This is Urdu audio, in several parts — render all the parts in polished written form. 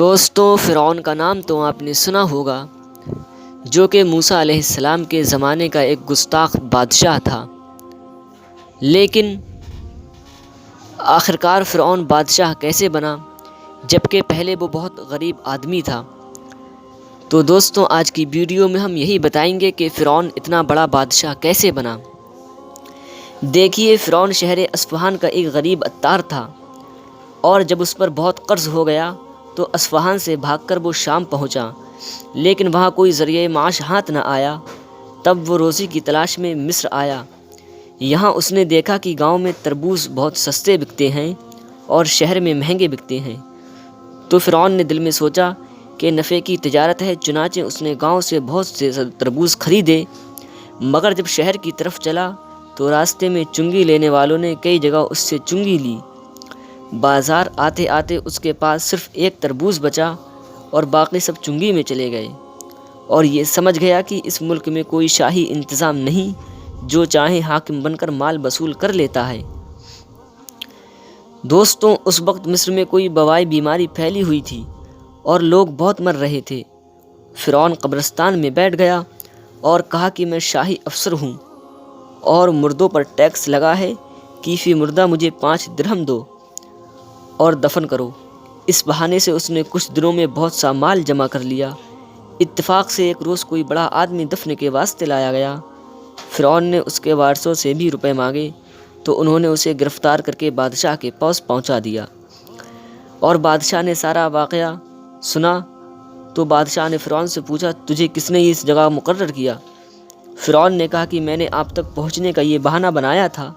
دوستوں، فرعون کا نام تو آپ نے سنا ہوگا، جو کہ موسیٰ علیہ السلام کے زمانے کا ایک گستاخ بادشاہ تھا۔ لیکن آخرکار فرعون بادشاہ کیسے بنا، جبکہ پہلے وہ بہت غریب آدمی تھا؟ تو دوستوں، آج کی ویڈیو میں ہم یہی بتائیں گے کہ فرعون اتنا بڑا بادشاہ کیسے بنا۔ دیکھیے، فرعون شہر اصفہان کا ایک غریب عطار تھا، اور جب اس پر بہت قرض ہو گیا تو اصفہان سے بھاگ کر وہ شام پہنچا، لیکن وہاں کوئی ذریعہ معاش ہاتھ نہ آیا۔ تب وہ روزی کی تلاش میں مصر آیا۔ یہاں اس نے دیکھا کہ گاؤں میں تربوز بہت سستے بکتے ہیں اور شہر میں مہنگے بکتے ہیں۔ تو فرعون نے دل میں سوچا کہ نفع کی تجارت ہے، چنانچہ اس نے گاؤں سے بہت سے تربوز خریدے۔ مگر جب شہر کی طرف چلا تو راستے میں چنگی لینے والوں نے کئی جگہ اس سے چنگی لی۔ بازار آتے آتے اس کے پاس صرف ایک تربوز بچا اور باقی سب چنگی میں چلے گئے، اور یہ سمجھ گیا کہ اس ملک میں کوئی شاہی انتظام نہیں، جو چاہے حاکم بن کر مال وصول کر لیتا ہے۔ دوستوں، اس وقت مصر میں کوئی وبائی بیماری پھیلی ہوئی تھی اور لوگ بہت مر رہے تھے۔ فرعون قبرستان میں بیٹھ گیا اور کہا کہ میں شاہی افسر ہوں اور مردوں پر ٹیکس لگا ہے کہ فی مردہ مجھے 5 درہم دو اور دفن کرو۔ اس بہانے سے اس نے کچھ دنوں میں بہت سا مال جمع کر لیا۔ اتفاق سے ایک روز کوئی بڑا آدمی دفن کے واسطے لایا گیا۔ فرعون نے اس کے وارثوں سے بھی روپے مانگے، تو انہوں نے اسے گرفتار کر کے بادشاہ کے پاس پہنچا دیا، اور بادشاہ نے سارا واقعہ سنا۔ تو بادشاہ نے فرعون سے پوچھا، تجھے کس نے اس جگہ مقرر کیا؟ فرعون نے کہا کہ میں نے آپ تک پہنچنے کا یہ بہانہ بنایا تھا۔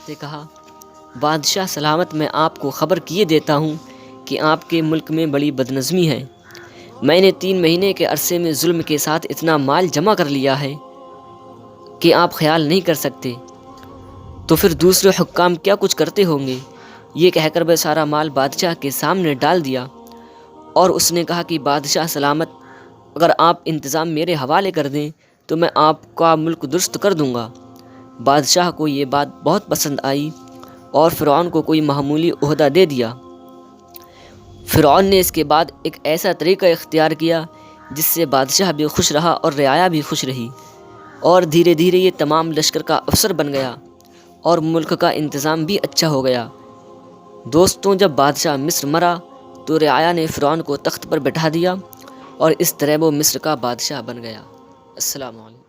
نے کہا، بادشاہ سلامت، میں آپ کو خبر کیے دیتا ہوں کہ آپ کے ملک میں بڑی بدنظمی ہے۔ میں نے 3 مہینے کے عرصے میں ظلم کے ساتھ اتنا مال جمع کر لیا ہے کہ آپ خیال نہیں کر سکتے۔ تو پھر دوسرے حکام کیا کچھ کرتے ہوں گے؟ یہ کہہ کر وہ سارا مال بادشاہ کے سامنے ڈال دیا، اور اس نے کہا کہ بادشاہ سلامت، اگر آپ انتظام میرے حوالے کر دیں تو میں آپ کا ملک درست کر دوں گا۔ بادشاہ کو یہ بات بہت پسند آئی اور فرعون کو کوئی معمولی عہدہ دے دیا۔ فرعون نے اس کے بعد ایک ایسا طریقہ اختیار کیا جس سے بادشاہ بھی خوش رہا اور رعایا بھی خوش رہی، اور دھیرے دھیرے یہ تمام لشکر کا افسر بن گیا اور ملک کا انتظام بھی اچھا ہو گیا۔ دوستوں، جب بادشاہ مصر مرا تو رعایا نے فرعون کو تخت پر بٹھا دیا، اور اس طرح وہ مصر کا بادشاہ بن گیا۔ السلام علیکم۔